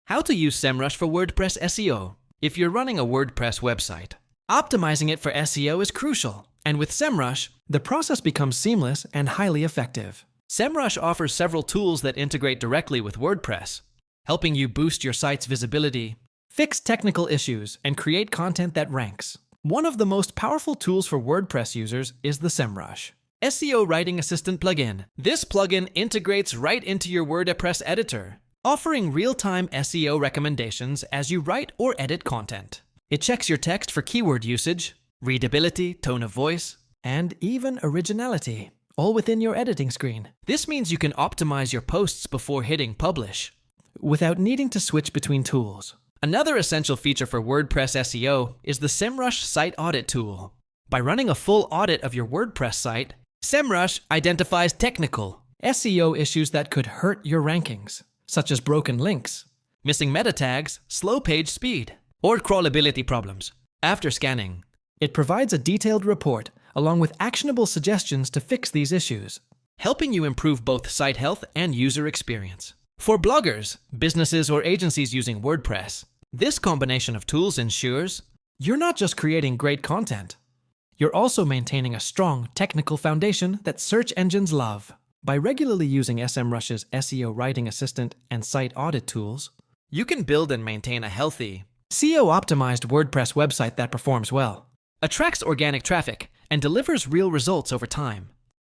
How to use SEMrush for WordPress SEO. If you're running a WordPress website, optimizing it for SEO is crucial. And with SEMrush, the process becomes seamless and highly effective. SEMrush offers several tools that integrate directly with WordPress, helping you boost your site's visibility, fix technical issues, and create content that ranks. One of the most powerful tools for WordPress users is the SEMrush SEO Writing Assistant plugin. This plugin integrates right into your WordPress editor, offering real-time SEO recommendations as you write or edit content. It checks your text for keyword usage, readability, tone of voice, and even originality, all within your editing screen. This means you can optimize your posts before hitting publish, without needing to switch between tools. Another essential feature for WordPress SEO is the SEMrush Site Audit tool. By running a full audit of your WordPress site, SEMrush identifies technical SEO issues that could hurt your rankings, such as broken links, missing meta tags, slow page speed, or crawlability problems. After scanning, it provides a detailed report along with actionable suggestions to fix these issues, helping you improve both site health and user experience. For bloggers, businesses, or agencies using WordPress, this combination of tools ensures you're not just creating great content, you're also maintaining a strong technical foundation that search engines love. By regularly using SEMrush's SEO Writing Assistant and Site Audit tools, you can build and maintain a healthy, SEO-optimized WordPress website that performs well, attracts organic traffic, and delivers real results over time.